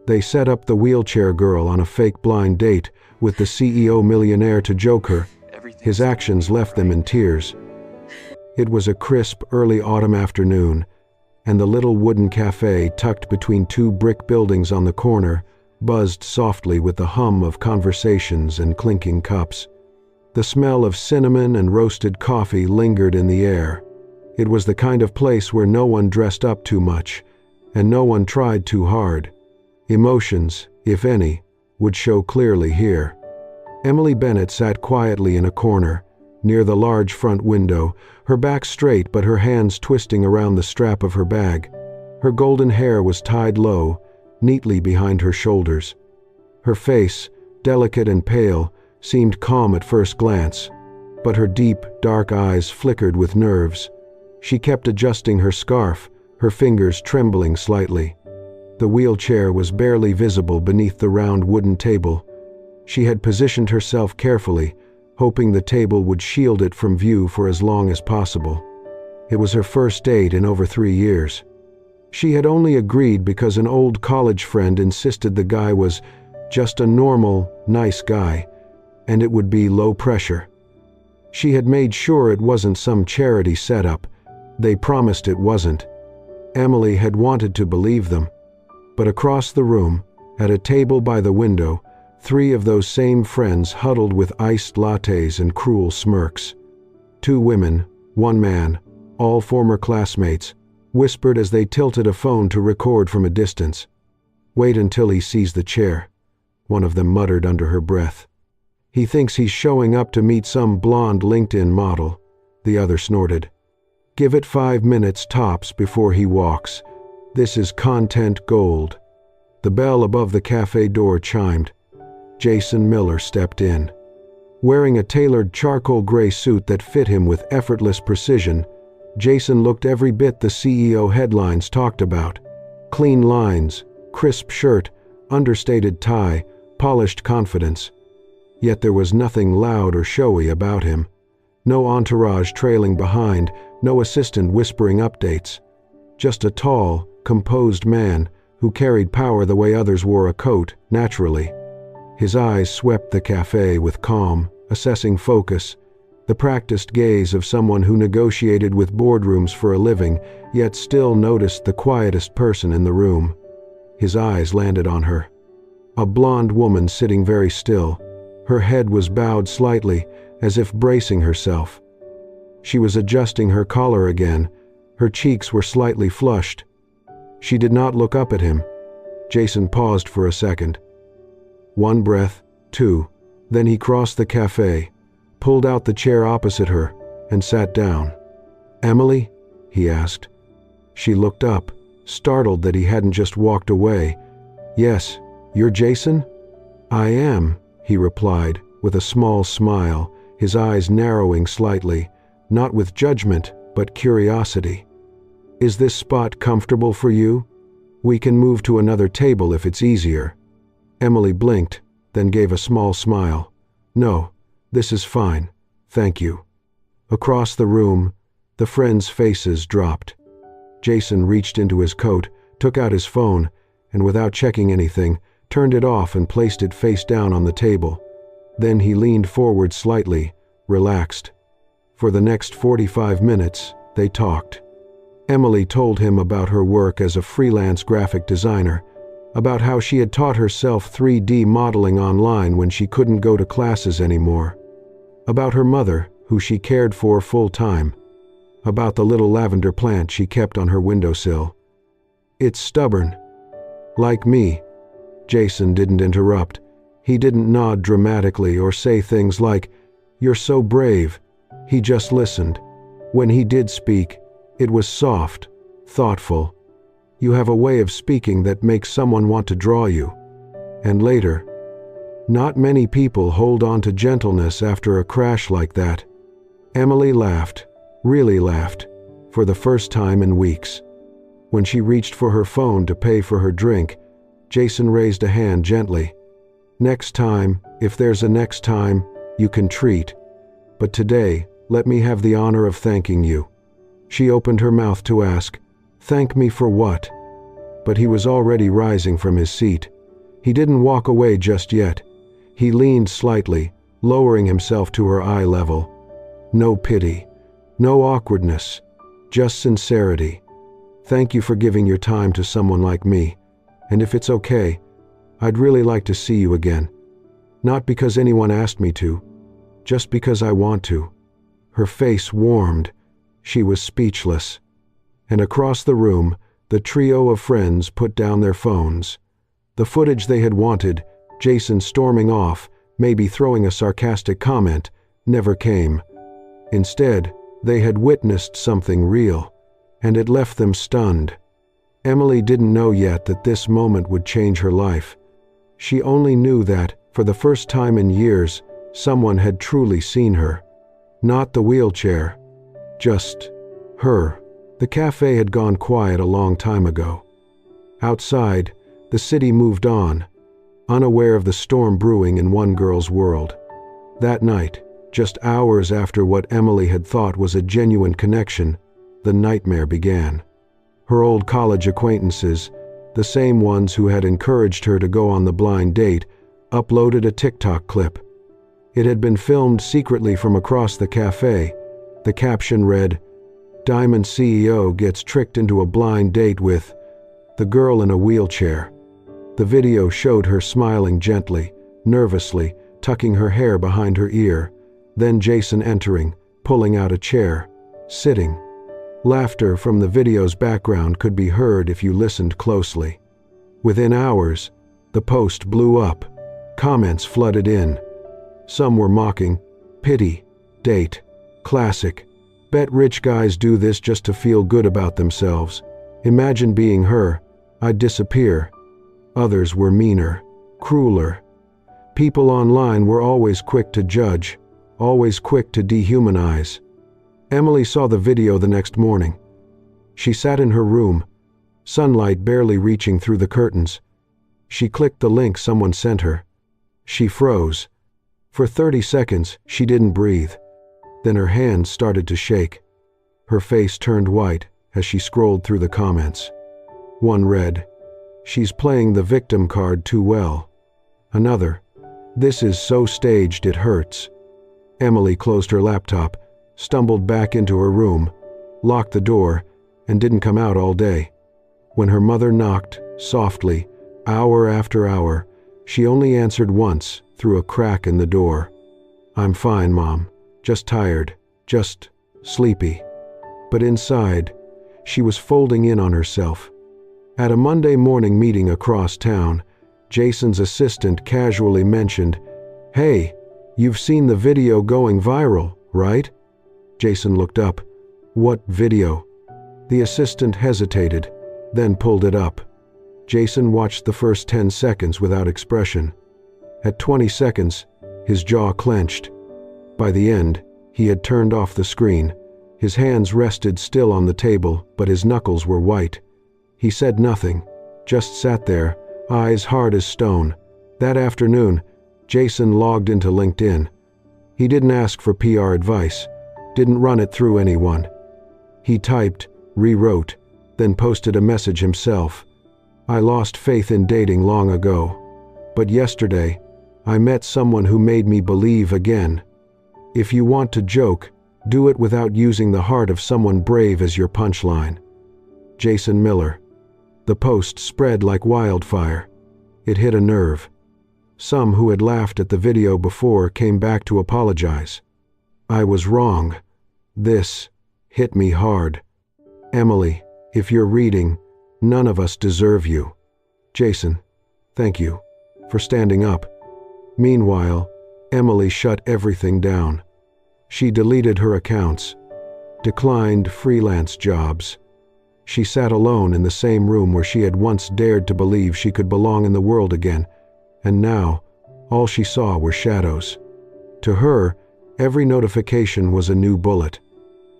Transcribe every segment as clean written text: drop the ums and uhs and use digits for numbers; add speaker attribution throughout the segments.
Speaker 1: They set up the wheelchair girl on a fake blind date with the CEO Millionaire to joke her. His actions left them in tears. It was a crisp, early autumn afternoon, and the little wooden cafe tucked between two brick buildings on the corner buzzed softly with the hum of conversations and clinking cups. The smell of cinnamon and roasted coffee lingered in the air. It was the kind of place where no one dressed up too much, and no one tried too hard. Emotions, if any, would show clearly here. Emily Bennett sat quietly in a corner, near the large front window, her back straight but her hands twisting around the strap of her bag. Her golden hair was tied low, neatly behind her shoulders. Her face, delicate and pale, seemed calm at first glance, but her deep, dark eyes flickered with nerves. She kept adjusting her scarf, her fingers trembling slightly. The wheelchair was barely visible beneath the round wooden table. She had positioned herself carefully, hoping the table would shield it from view for as long as possible. It was her first date in over 3 years. She had only agreed because an old college friend insisted the guy was just a normal, nice guy, and it would be low pressure. She had made sure it wasn't some charity setup. They promised it wasn't. Emily had wanted to believe them. But across the room, at a table by the window, 3 of those same friends huddled with iced lattes and cruel smirks. 2 women, 1 man, all former classmates, whispered as they tilted a phone to record from a distance. "Wait until he sees the chair," one of them muttered under her breath. "He thinks he's showing up to meet some blonde LinkedIn model," the other snorted. "Give it 5 minutes tops before he walks. This is content gold." The bell above the cafe door chimed. Jason Miller stepped in. Wearing a tailored charcoal gray suit that fit him with effortless precision, Jason looked every bit the CEO headlines talked about. Clean lines, crisp shirt, understated tie, polished confidence. Yet there was nothing loud or showy about him. No entourage trailing behind, no assistant whispering updates. Just a tall, composed man who carried power the way others wore a coat, naturally. His eyes swept the cafe with calm, assessing focus, the practiced gaze of someone who negotiated with boardrooms for a living, yet still noticed the quietest person in the room. His eyes landed on her. A blonde woman sitting very still. Her head was bowed slightly, as if bracing herself. She was adjusting her collar again. Her cheeks were slightly flushed. She did not look up at him. Jason paused for a second. 1 breath, 2. Then he crossed the cafe, pulled out the chair opposite her, and sat down. "Emily?" he asked. She looked up, startled that he hadn't just walked away. "Yes, you're Jason?" "I am," he replied, with a small smile, his eyes narrowing slightly, not with judgment, but curiosity. "Is this spot comfortable for you? We can move to another table if it's easier." Emily blinked, then gave a small smile. "No, this is fine, thank you." Across the room, the friends' faces dropped. Jason reached into his coat, took out his phone, and without checking anything, turned it off and placed it face down on the table. Then he leaned forward slightly, relaxed. For the next 45 minutes, they talked. Emily told him about her work as a freelance graphic designer, about how she had taught herself 3D modeling online when she couldn't go to classes anymore, about her mother, who she cared for full-time, about the little lavender plant she kept on her windowsill. "It's stubborn. Like me." Jason didn't interrupt. He didn't nod dramatically or say things like, "You're so brave." He just listened. When he did speak, it was soft, thoughtful. "You have a way of speaking that makes someone want to draw you." And later, "Not many people hold on to gentleness after a crash like that." Emily laughed, really laughed, for the first time in weeks. When she reached for her phone to pay for her drink, Jason raised a hand gently. "Next time, if there's a next time, you can treat. But today, let me have the honor of thanking you." She opened her mouth to ask, "Thank me for what?" But he was already rising from his seat, He didn't walk away just yet. He leaned slightly, lowering himself to her eye level. No pity, no awkwardness, just sincerity. Thank you for giving your time to someone like me. And if it's okay, I'd really like to see you again. Not because anyone asked me to, just because I want to. Her face warmed. She was speechless. And across the room, the trio of friends put down their phones. The footage they had wanted, Jason storming off, maybe throwing a sarcastic comment, never came. Instead, they had witnessed something real, and it left them stunned. Emily didn't know yet that this moment would change her life. She only knew that, for the first time in years, someone had truly seen her. Not the wheelchair, just her. The cafe had gone quiet a long time ago. Outside, the city moved on, unaware of the storm brewing in one girl's world. That night, just hours after what Emily had thought was a genuine connection, the nightmare began. Her old college acquaintances, the same ones who had encouraged her to go on the blind date, uploaded a TikTok clip. It had been filmed secretly from across the cafe. The caption read, "Diamond CEO gets tricked into a blind date with the girl in a wheelchair." The video showed her smiling gently, nervously, tucking her hair behind her ear, then Jason entering, pulling out a chair, sitting. Laughter from the video's background could be heard if you listened closely. Within hours, the post blew up. Comments flooded in. Some were mocking, "Pity, date, classic. Bet rich guys do this just to feel good about themselves. Imagine being her. I'd disappear." Others were meaner, crueler. People online were always quick to judge, always quick to dehumanize. Emily saw the video the next morning. She sat in her room, sunlight barely reaching through the curtains. She clicked the link someone sent her. She froze. For 30 seconds, she didn't breathe. Then her hands started to shake. Her face turned white as she scrolled through the comments. One read, "She's playing the victim card too well." Another, "This is so staged it hurts." Emily closed her laptop, stumbled back into her room, locked the door, and didn't come out all day. When her mother knocked, softly, hour after hour, she only answered once, through a crack in the door. "I'm fine, Mom. Just tired. Just sleepy." But inside, she was folding in on herself. At a Monday morning meeting across town, Jason's assistant casually mentioned, "Hey, you've seen the video going viral, right?" Jason looked up. "What video?" The assistant hesitated, then pulled it up. Jason watched the first 10 seconds without expression. At 20 seconds, his jaw clenched. By the end, he had turned off the screen. His hands rested still on the table, but his knuckles were white. He said nothing, just sat there, eyes hard as stone. That afternoon, Jason logged into LinkedIn. He didn't ask for PR advice, didn't run it through anyone. He typed, rewrote, then posted a message himself. "I lost faith in dating long ago. But yesterday, I met someone who made me believe again. If you want to joke, do it without using the heart of someone brave as your punchline." Jason Miller. The post spread like wildfire. It hit a nerve. Some who had laughed at the video before came back to apologize. "I was wrong. This hit me hard. Emily, if you're reading, none of us deserve you. Jason, thank you for standing up." Meanwhile, Emily shut everything down. She deleted her accounts, declined freelance jobs. She sat alone in the same room where she had once dared to believe she could belong in the world again, and now, all she saw were shadows. To her, every notification was a new bullet.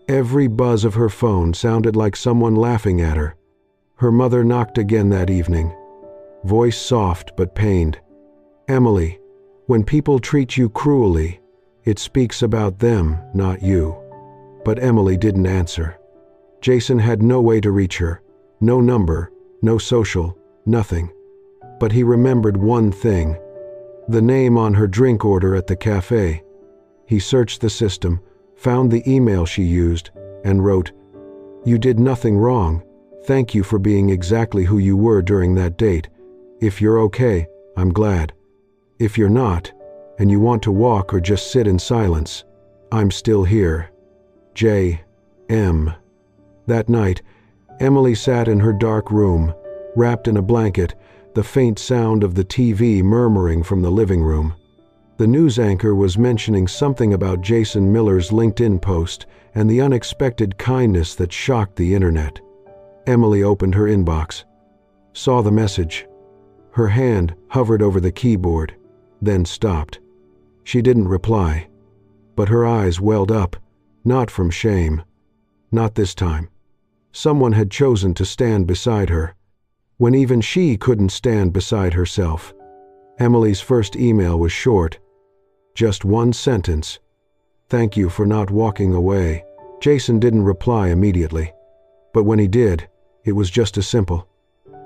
Speaker 1: Every buzz of her phone sounded like someone laughing at her. Her mother knocked again that evening, voice soft but pained. "Emily, when people treat you cruelly, it speaks about them, not you." But Emily didn't answer. Jason had no way to reach her, no number, no social, nothing. But he remembered one thing: the name on her drink order at the cafe. He searched the system, found the email she used, and wrote, "You did nothing wrong. Thank you for being exactly who you were during that date. If you're okay, I'm glad. If you're not, and you want to walk or just sit in silence, I'm still here. J.M." That night, Emily sat in her dark room, wrapped in a blanket, the faint sound of the TV murmuring from the living room. The news anchor was mentioning something about Jason Miller's LinkedIn post and the unexpected kindness that shocked the internet. Emily opened her inbox, saw the message. Her hand hovered over the keyboard, then stopped. She didn't reply, but her eyes welled up, not from shame. Not this time. Someone had chosen to stand beside her, when even she couldn't stand beside herself. Emily's first email was short. Just one sentence. "Thank you for not walking away." Jason didn't reply immediately, but when he did, it was just as simple.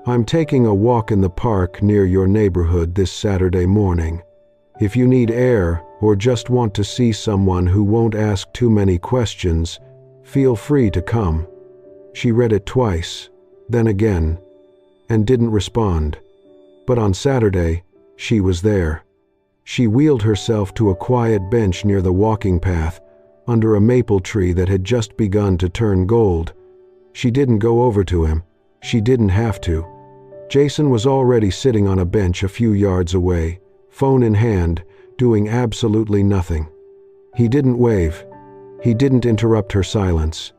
Speaker 1: "I'm taking a walk in the park near your neighborhood this Saturday morning. If you need air or just want to see someone who won't ask too many questions, feel free to come." She read it twice, then again, and didn't respond. But on Saturday, she was there. She wheeled herself to a quiet bench near the walking path, under a maple tree that had just begun to turn gold. She didn't go over to him. She didn't have to. Jason was already sitting on a bench a few yards away, phone in hand, doing absolutely nothing. He didn't wave. He didn't interrupt her silence.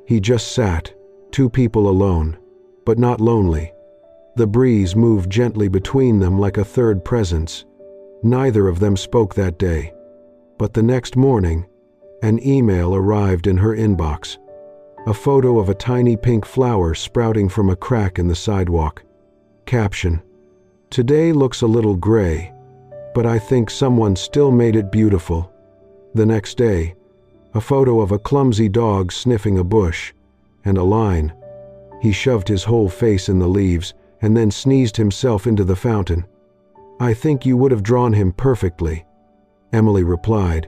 Speaker 1: He just sat, two people alone, but not lonely. The breeze moved gently between them like a third presence. Neither of them spoke that day. But the next morning, an email arrived in her inbox. A photo of a tiny pink flower sprouting from a crack in the sidewalk. Caption: "Today looks a little gray, but I think someone still made it beautiful." The next day, a photo of a clumsy dog sniffing a bush, and a line: "He shoved his whole face in the leaves and then sneezed himself into the fountain. I think you would have drawn him perfectly." Emily replied.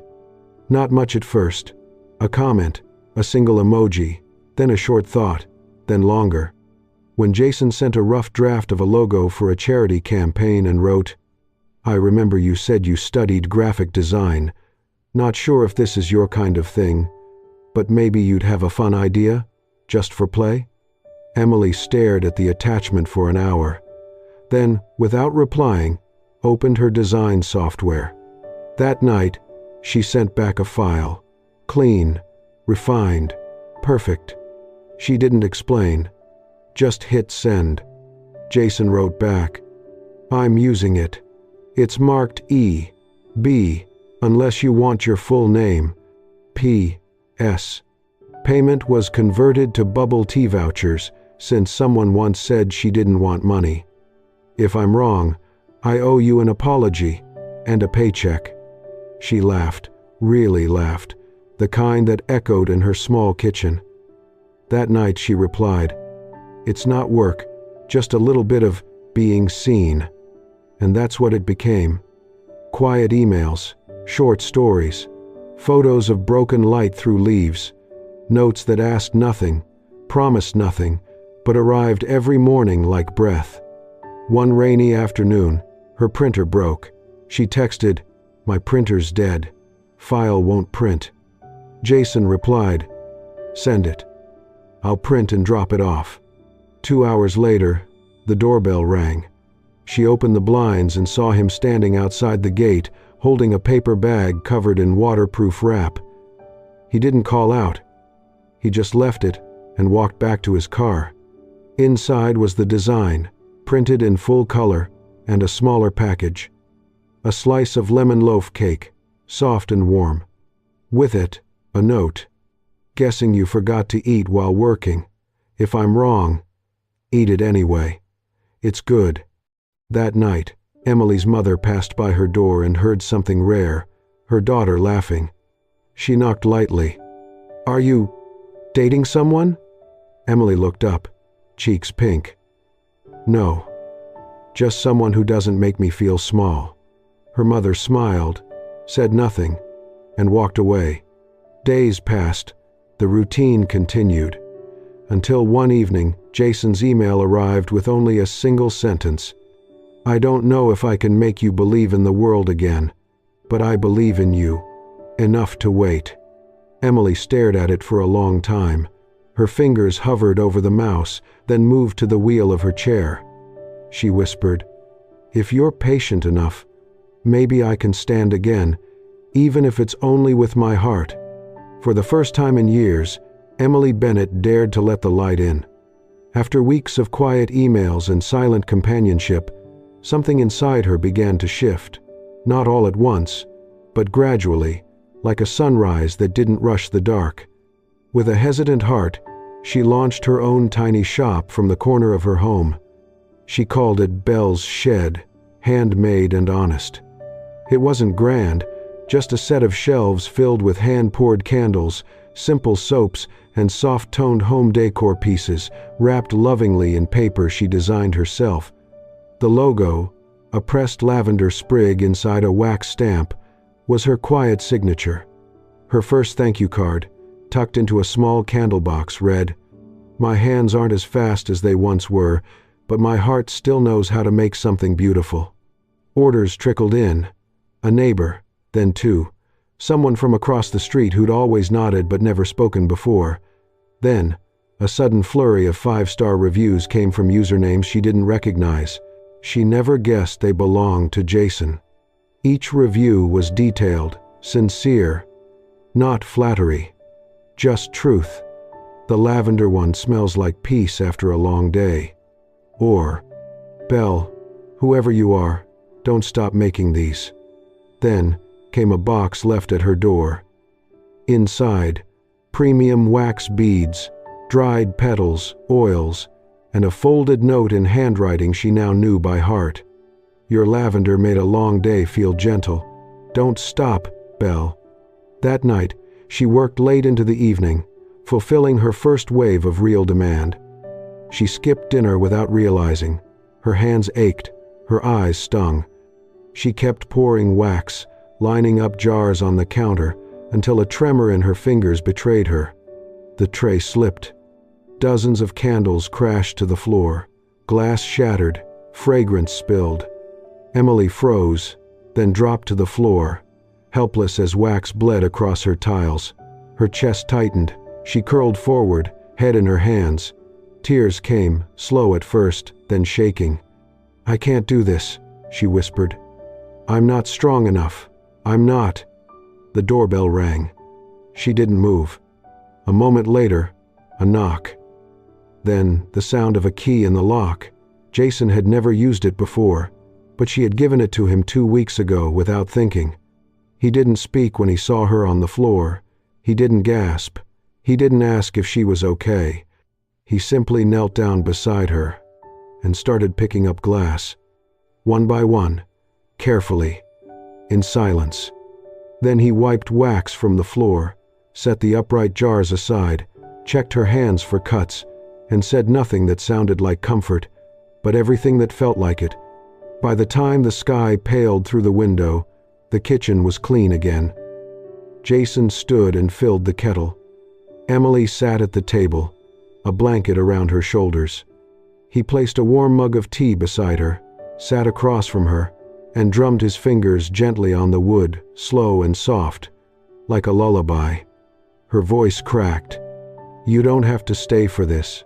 Speaker 1: Not much at first. A comment, a single emoji, then a short thought, then longer. When Jason sent a rough draft of a logo for a charity campaign and wrote, "I remember you said you studied graphic design. Not sure if this is your kind of thing, but maybe you'd have a fun idea, just for play?" Emily stared at the attachment for an hour. Then, without replying, opened her design software. That night, she sent back a file. Clean, refined, perfect. She didn't explain. Just hit send. Jason wrote back, "I'm using it. It's marked E.B. unless you want your full name. P.S. Payment was converted to bubble tea vouchers since someone once said she didn't want money. If I'm wrong, I owe you an apology and a paycheck." She laughed, really laughed, the kind that echoed in her small kitchen. That night she replied, "It's not work, just a little bit of being seen." And that's what it became. Quiet emails, short stories, photos of broken light through leaves, notes that asked nothing, promised nothing, but arrived every morning like breath. One rainy afternoon, her printer broke. She texted, "My printer's dead. File won't print." Jason replied, "Send it. I'll print and drop it off." 2 hours later, the doorbell rang. She opened the blinds and saw him standing outside the gate, holding a paper bag covered in waterproof wrap. He didn't call out. He just left it and walked back to his car. Inside was the design, printed in full color, and a smaller package. A slice of lemon loaf cake, soft and warm. With it, a note. "Guessing you forgot to eat while working. If I'm wrong, eat it anyway. It's good." That night, Emily's mother passed by her door and heard something rare, her daughter laughing. She knocked lightly. "Are you dating someone?" Emily looked up, cheeks pink. "No." Just someone who doesn't make me feel small." Her mother smiled, said nothing, and walked away. Days passed. The routine continued. Until one evening, Jason's email arrived with only a single sentence. "I don't know if I can make you believe in the world again, but I believe in you. Enough to wait." Emily stared at it for a long time. Her fingers hovered over the mouse, then moved to the wheel of her chair. She whispered, "If you're patient enough, maybe I can stand again, even if it's only with my heart." For the first time in years, Emily Bennett dared to let the light in. After weeks of quiet emails and silent companionship, something inside her began to shift. Not all at once, but gradually, like a sunrise that didn't rush the dark. With a hesitant heart, she launched her own tiny shop from the corner of her home. She called it Belle's Shed, handmade and honest. It wasn't grand, just a set of shelves filled with hand-poured candles, simple soaps, and soft-toned home decor pieces wrapped lovingly in paper she designed herself. The logo, a pressed lavender sprig inside a wax stamp, was her quiet signature. Her first thank you card, tucked into a small candle box, read, "My hands aren't as fast as they once were, but my heart still knows how to make something beautiful." Orders trickled in. A neighbor, then two. Someone from across the street who'd always nodded but never spoken before. Then, a sudden flurry of 5-star reviews came from usernames she didn't recognize. She never guessed they belonged to Jason. Each review was detailed, sincere, not flattery, just truth. The lavender one smells like peace after a long day. Or, "Belle, whoever you are, don't stop making these." Then came a box left at her door. Inside, premium wax beads, dried petals, oils, and a folded note in handwriting she now knew by heart. "Your lavender made a long day feel gentle. Don't stop, Belle." That night, she worked late into the evening, fulfilling her first wave of real demand. She skipped dinner without realizing. Her hands ached, her eyes stung. She kept pouring wax, lining up jars on the counter, until a tremor in her fingers betrayed her. The tray slipped. Dozens of candles crashed to the floor. Glass shattered, fragrance spilled. Emily froze, then dropped to the floor, helpless as wax bled across her tiles. Her chest tightened. She curled forward, head in her hands. Tears came, slow at first, then shaking. "I can't do this," she whispered. "I'm not strong enough. I'm not." The doorbell rang. She didn't move. A moment later, a knock. Then the sound of a key in the lock. Jason had never used it before, but she had given it to him 2 weeks ago without thinking. He didn't speak when he saw her on the floor. He didn't gasp. He didn't ask if she was okay. He simply knelt down beside her and started picking up glass. One by one, carefully, in silence. Then he wiped wax from the floor, set the upright jars aside, checked her hands for cuts, and said nothing that sounded like comfort, but everything that felt like it. By the time the sky paled through the window, the kitchen was clean again. Jason stood and filled the kettle. Emily sat at the table, a blanket around her shoulders. He placed a warm mug of tea beside her, sat across from her, and drummed his fingers gently on the wood, slow and soft, like a lullaby. Her voice cracked. "You don't have to stay for this."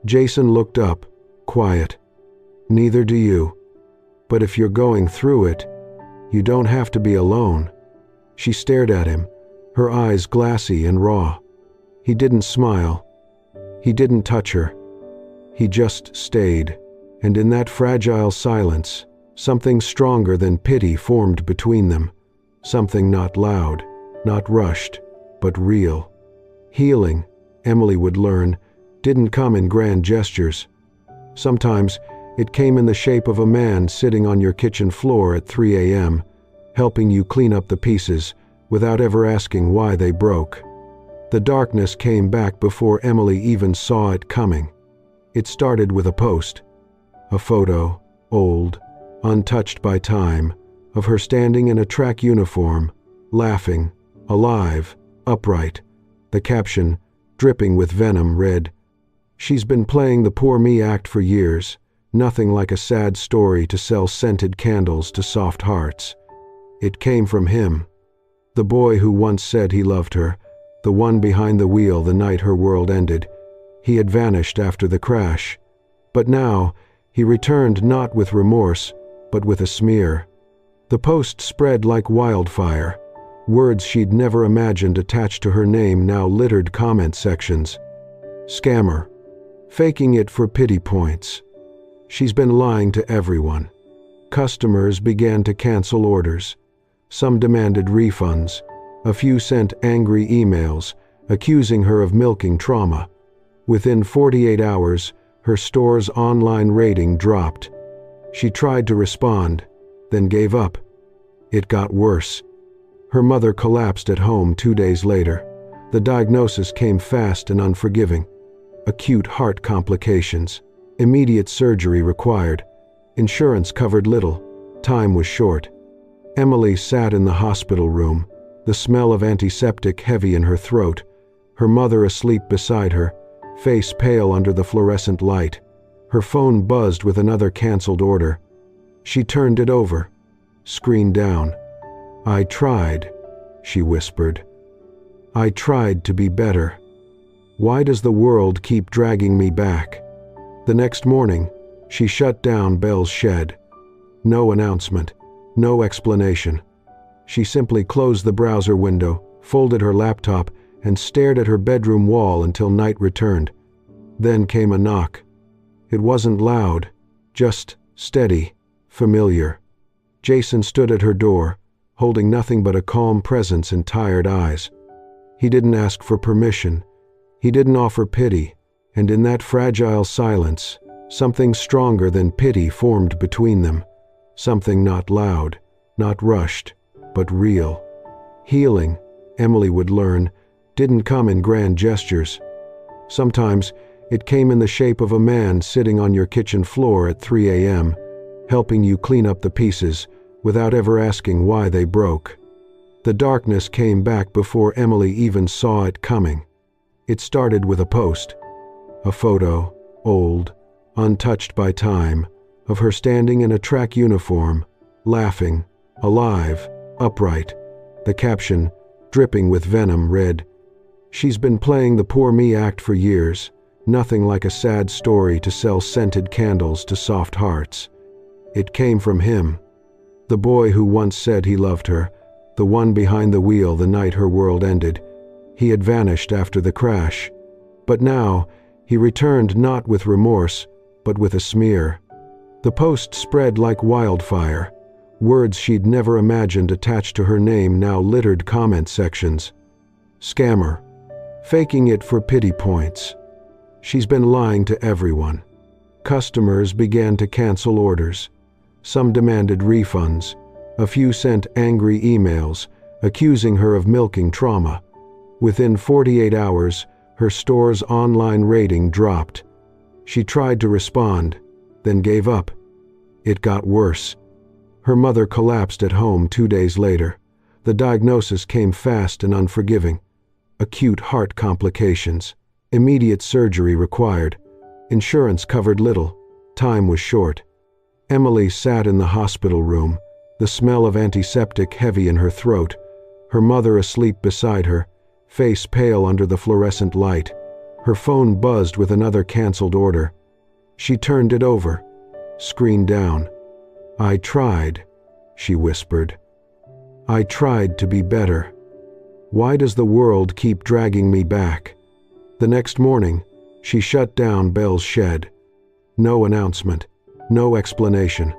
Speaker 1: Jason looked up, quiet. "Neither do you. But if you're going through it, you don't have to be alone." She stared at him, her eyes glassy and raw. He didn't smile. He didn't touch her. He just stayed, and in that fragile silence, something stronger than pity formed between them. Something not loud, not rushed, but real. Healing, Emily would learn, didn't come in grand gestures. Sometimes it came in the shape of a man sitting on your kitchen floor at 3 a.m., helping you clean up the pieces without ever asking why they broke. The darkness came back before Emily even saw it coming. It started with a post. A photo, old, untouched by time, of her standing in a track uniform, laughing, alive, upright. The caption, dripping with venom, read, "She's been playing the poor me act for years, nothing like a sad story to sell scented candles to soft hearts." It came from him, the boy who once said he loved her, the one behind the wheel the night her world ended. He had vanished after the crash. But now, he returned not with remorse, but with a smear. The post spread like wildfire. Words she'd never imagined attached to her name now littered comment sections. Scammer. Faking it for pity points. She's been lying to everyone. Customers began to cancel orders. Some demanded refunds. A few sent angry emails, accusing her of milking trauma. Within 48 hours, her store's online rating dropped. She tried to respond, then gave up. It got worse. Her mother collapsed at home 2 days later. The diagnosis came fast and unforgiving. Acute heart complications. Immediate surgery required. Insurance covered little. Time was short. Emily sat in the hospital room, the smell of antiseptic heavy in her throat, her mother asleep beside her, face pale under the fluorescent light. Her phone buzzed with another canceled order. She turned it over. Screen down. "I tried," she whispered. "I tried to be better. Why does the world keep dragging me back?" The next morning, she shut down Belle's Shed. No announcement, no explanation. She simply closed the browser window, folded her laptop, and stared at her bedroom wall until night returned. Then came a knock. It wasn't loud, just steady, familiar. Jason stood at her door, holding nothing but a calm presence and tired eyes. He didn't ask for permission. He didn't offer pity, and in that fragile silence, something stronger than pity formed between them. Something not loud, not rushed, but real. Healing, Emily would learn, didn't come in grand gestures. Sometimes it came in the shape of a man sitting on your kitchen floor at 3 a.m., helping you clean up the pieces without ever asking why they broke. The darkness came back before Emily even saw it coming. It started with a post. A photo, old, untouched by time, of her standing in a track uniform, laughing, alive, upright. The caption, dripping with venom, read, "She's been playing the poor me act for years, nothing like a sad story to sell scented candles to soft hearts." It came from him, the boy who once said he loved her, the one behind the wheel the night her world ended. He had vanished after the crash. But now, he returned not with remorse, but with a smear. The post spread like wildfire. Words she'd never imagined attached to her name now littered comment sections. Scammer. Faking it for pity points. She's been lying to everyone. Customers began to cancel orders. Some demanded refunds. A few sent angry emails, accusing her of milking trauma. Within 48 hours, her store's online rating dropped. She tried to respond, then gave up. It got worse. Her mother collapsed at home 2 days later. The diagnosis came fast and unforgiving. Acute heart complications. Immediate surgery required. Insurance covered little. Time was short. Emily sat in the hospital room, the smell of antiseptic heavy in her throat, her mother asleep beside her, face pale under the fluorescent light. Her phone buzzed with another canceled order. She turned it over. Screen down. "I tried," she whispered. "I tried to be better. Why does the world keep dragging me back?" The next morning, she shut down Belle's Shed. No announcement, no explanation.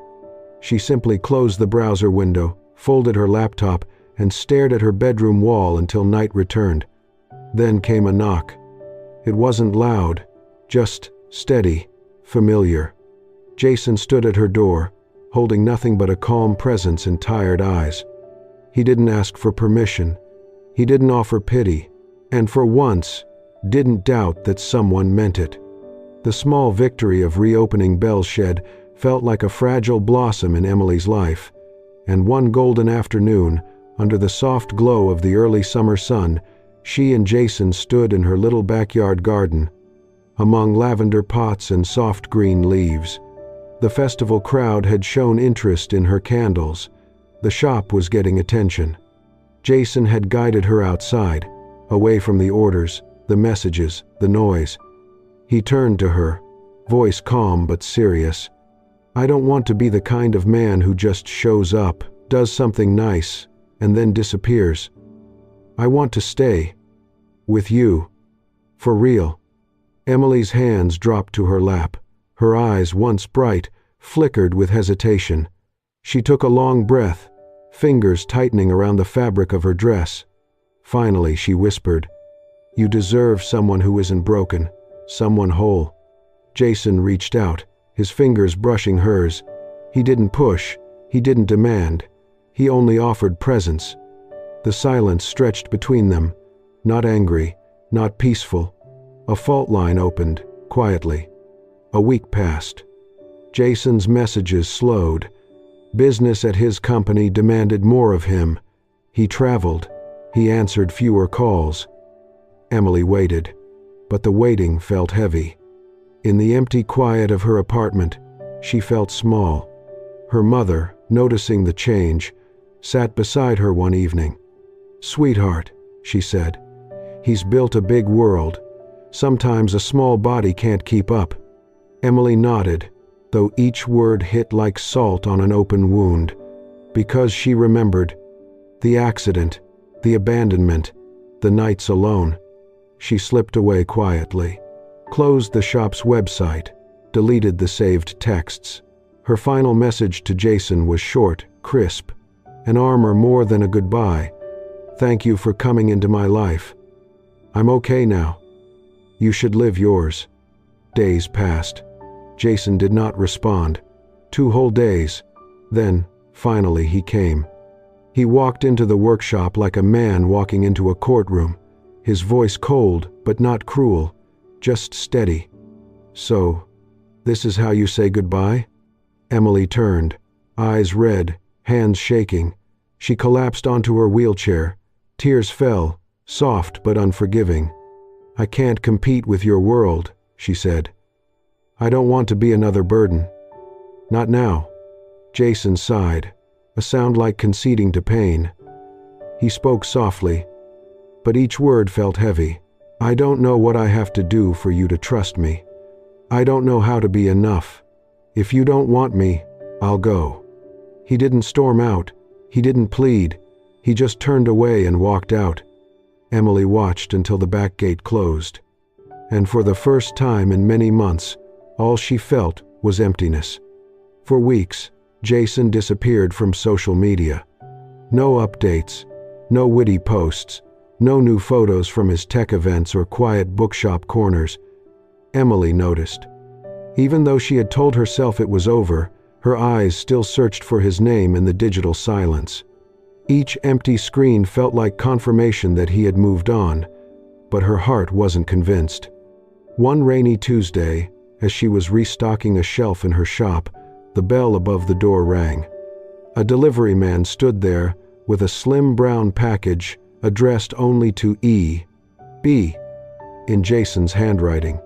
Speaker 1: She simply closed the browser window, folded her laptop, and stared at her bedroom wall until night returned. Then came a knock. It wasn't loud, just steady, familiar. Jason stood at her door, holding nothing but a calm presence and tired eyes. He didn't ask for permission. He didn't offer pity, and for once, didn't doubt that someone meant it. The small victory of reopening Belle's Shed felt like a fragile blossom in Emily's life, and one golden afternoon, under the soft glow of the early summer sun, she and Jason stood in her little backyard garden, among lavender pots and soft green leaves. The festival crowd had shown interest in her candles. The shop was getting attention. Jason had guided her outside, away from the orders, the messages, the noise. He turned to her, voice calm but serious. "I don't want to be the kind of man who just shows up, does something nice, and then disappears. I want to stay. With you. For real." Emily's hands dropped to her lap. Her eyes, once bright, flickered with hesitation. She took a long breath, fingers tightening around the fabric of her dress. Finally, she whispered, "You deserve someone who isn't broken, someone whole." Jason reached out, his fingers brushing hers. He didn't push, he didn't demand. He only offered presence. The silence stretched between them, not angry, not peaceful. A fault line opened, quietly. A week passed. Jason's messages slowed. Business at his company demanded more of him. He traveled. He answered fewer calls. Emily waited, but the waiting felt heavy. In the empty quiet of her apartment, she felt small. Her mother, noticing the change, sat beside her one evening. "Sweetheart," she said, "he's built a big world. Sometimes a small body can't keep up." Emily nodded, though each word hit like salt on an open wound, because she remembered the accident, the abandonment, the nights alone. She slipped away quietly, closed the shop's website, deleted the saved texts. Her final message to Jason was short, crisp, an armor more than a goodbye. "Thank you for coming into my life. I'm okay now. You should live yours." Days passed. Jason did not respond. 2 whole days. Then, finally, he came. He walked into the workshop like a man walking into a courtroom, his voice cold but not cruel, just steady. "So, this is how you say goodbye?" Emily turned, eyes red, hands shaking. She collapsed onto her wheelchair. Tears fell, soft but unforgiving. "I can't compete with your world," she said. "I don't want to be another burden." "Not now." Jason sighed, a sound like conceding to pain. He spoke softly, but each word felt heavy. "I don't know what I have to do for you to trust me. I don't know how to be enough. If you don't want me, I'll go." He didn't storm out. He didn't plead. He just turned away and walked out. Emily watched until the back gate closed. And for the first time in many months, all she felt was emptiness. For weeks, Jason disappeared from social media. No updates, no witty posts, no new photos from his tech events or quiet bookshop corners. Emily noticed. Even though she had told herself it was over, her eyes still searched for his name in the digital silence. Each empty screen felt like confirmation that he had moved on, but her heart wasn't convinced. One rainy Tuesday, as she was restocking a shelf in her shop, the bell above the door rang. A delivery man stood there with a slim brown package addressed only to E.B. in Jason's handwriting.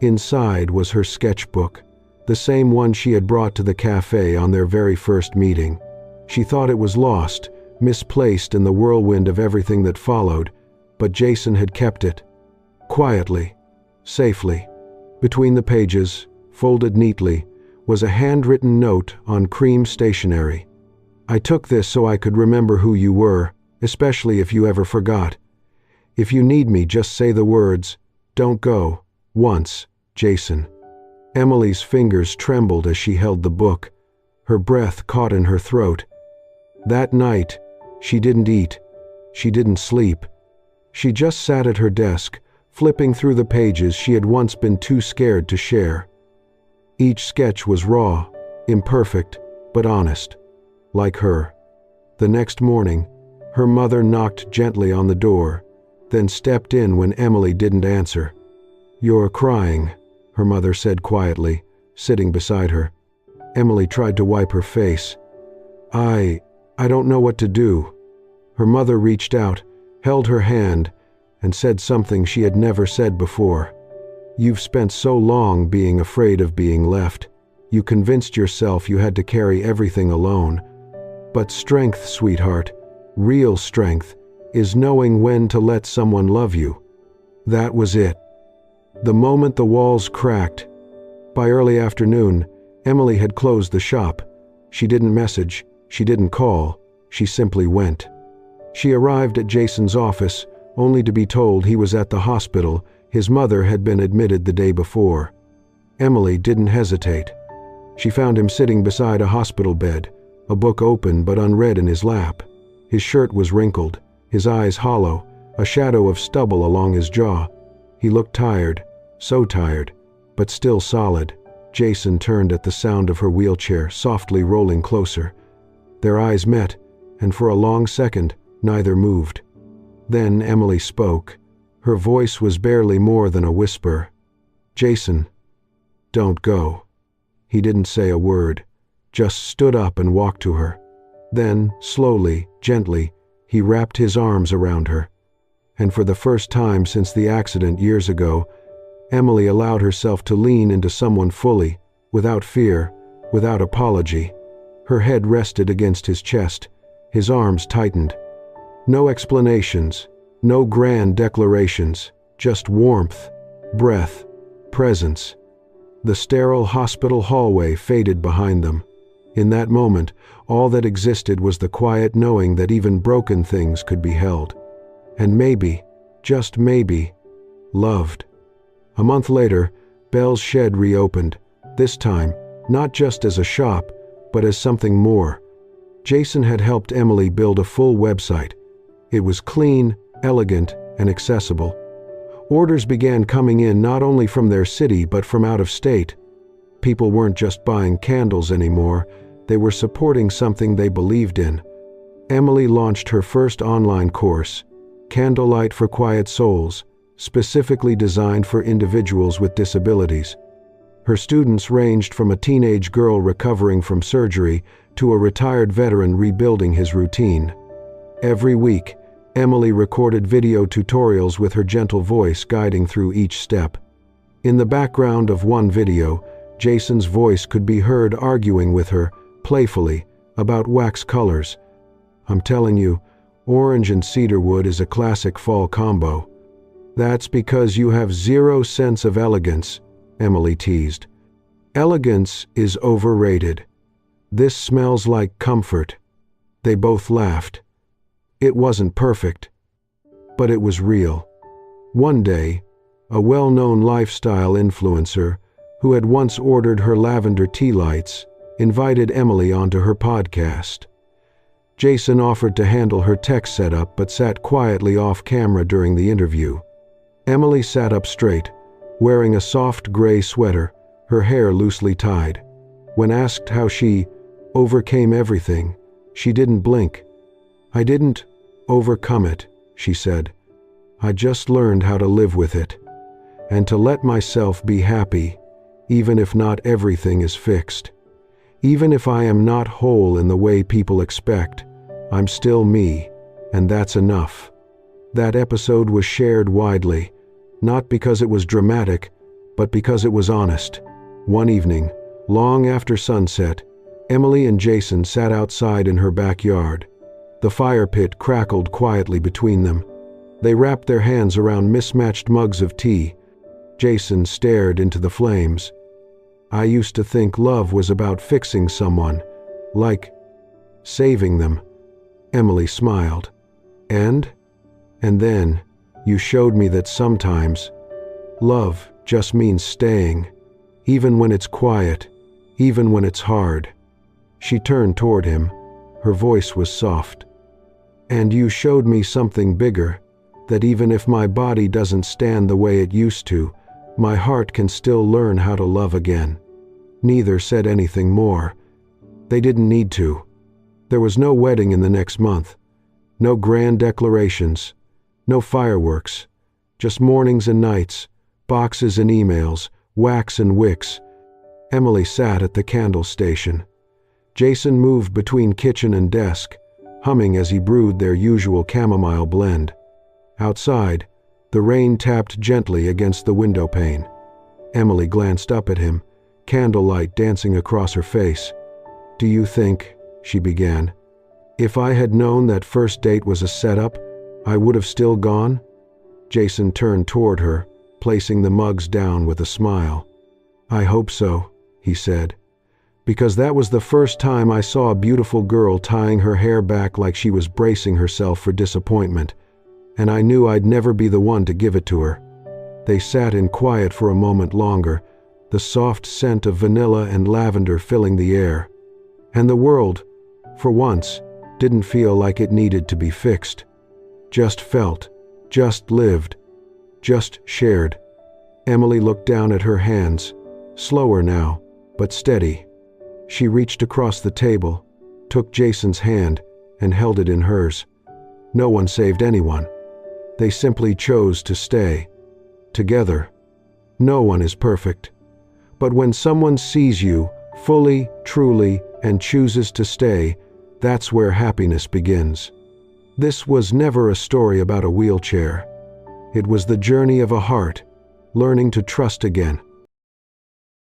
Speaker 1: Inside was her sketchbook, the same one she had brought to the cafe on their very first meeting. She thought it was lost, misplaced in the whirlwind of everything that followed, but Jason had kept it. Quietly, safely. Between the pages, folded neatly, was a handwritten note on cream stationery. "I took this so I could remember who you were, especially if you ever forgot. If you need me, just say the words, 'Don't go,' once, Jason." Emily's fingers trembled as she held the book. Her breath caught in her throat. That night, she didn't eat. She didn't sleep. She just sat at her desk, flipping through the pages she had once been too scared to share. Each sketch was raw, imperfect, but honest, like her. The next morning, her mother knocked gently on the door, then stepped in when Emily didn't answer. "You're crying," her mother said quietly, sitting beside her. Emily tried to wipe her face. I don't know what to do." Her mother reached out, held her hand, and said something she had never said before. "You've spent so long being afraid of being left. You convinced yourself you had to carry everything alone. But strength, sweetheart, real strength, is knowing when to let someone love you." That was it. The moment the walls cracked. By early afternoon, Emily had closed the shop. She didn't message, she didn't call, she simply went. She arrived at Jason's office, only to be told he was at the hospital. His mother had been admitted the day before. Emily didn't hesitate. She found him sitting beside a hospital bed, a book open but unread in his lap. His shirt was wrinkled, his eyes hollow, a shadow of stubble along his jaw. He looked tired, so tired, but still solid. Jason turned at the sound of her wheelchair, softly rolling closer. Their eyes met, and for a long second, neither moved. Then Emily spoke. Her voice was barely more than a whisper. "Jason, don't go." He didn't say a word, just stood up and walked to her. Then, slowly, gently, he wrapped his arms around her. And for the first time since the accident years ago, Emily allowed herself to lean into someone fully, without fear, without apology. Her head rested against his chest, his arms tightened. No explanations, no grand declarations, just warmth, breath, presence. The sterile hospital hallway faded behind them. In that moment, all that existed was the quiet knowing that even broken things could be held. And maybe, just maybe, loved. A month later, Bell's Shed reopened, this time not just as a shop, but as something more. Jason had helped Emily build a full website. It was clean, elegant, and accessible. Orders began coming in not only from their city but from out of state. People weren't just buying candles anymore, they were supporting something they believed in. Emily launched her first online course, Candlelight for Quiet Souls, specifically designed for individuals with disabilities. Her students ranged from a teenage girl recovering from surgery to a retired veteran rebuilding his routine. Every week, Emily recorded video tutorials with her gentle voice guiding through each step. In the background of one video, Jason's voice could be heard arguing with her, playfully, about wax colors. "I'm telling you, orange and cedarwood is a classic fall combo." "That's because you have zero sense of elegance," Emily teased. "Elegance is overrated. This smells like comfort." They both laughed. It wasn't perfect, but it was real. One day, a well-known lifestyle influencer, who had once ordered her lavender tea lights, invited Emily onto her podcast. Jason offered to handle her tech setup but sat quietly off camera during the interview. Emily sat up straight, wearing a soft gray sweater, her hair loosely tied. When asked how she overcame everything, she didn't blink. "I didn't overcome it," she said. "I just learned how to live with it, and to let myself be happy, even if not everything is fixed. Even if I am not whole in the way people expect, I'm still me, and that's enough." That episode was shared widely, not because it was dramatic, but because it was honest. One evening, long after sunset, Emily and Jason sat outside in her backyard. The fire pit crackled quietly between them. They wrapped their hands around mismatched mugs of tea. Jason stared into the flames. "I used to think love was about fixing someone, like saving them." Emily smiled. And then, you showed me that sometimes love just means staying, even when it's quiet, even when it's hard. She turned toward him. Her voice was soft. "And you showed me something bigger, that even if my body doesn't stand the way it used to, my heart can still learn how to love again." Neither said anything more. They didn't need to. There was no wedding in the next month, no grand declarations, no fireworks, just mornings and nights, boxes and emails, wax and wicks. Emily sat at the candle station. Jason moved between kitchen and desk, humming as he brewed their usual chamomile blend. Outside, the rain tapped gently against the window pane. Emily glanced up at him, candlelight dancing across her face. "Do you think," she began, "if I had known that first date was a setup, I would have still gone?" Jason turned toward her, placing the mugs down with a smile. "I hope so," he said, "because that was the first time I saw a beautiful girl tying her hair back like she was bracing herself for disappointment, and I knew I'd never be the one to give it to her." They sat in quiet for a moment longer, the soft scent of vanilla and lavender filling the air. And the world, for once, didn't feel like it needed to be fixed. Just felt, just lived, just shared. Emily looked down at her hands, slower now, but steady. She reached across the table, took Jason's hand, and held it in hers. No one saved anyone. They simply chose to stay. Together. No one is perfect. But when someone sees you, fully, truly, and chooses to stay, that's where happiness begins. This was never a story about a wheelchair. It was the journey of a heart, learning to trust again,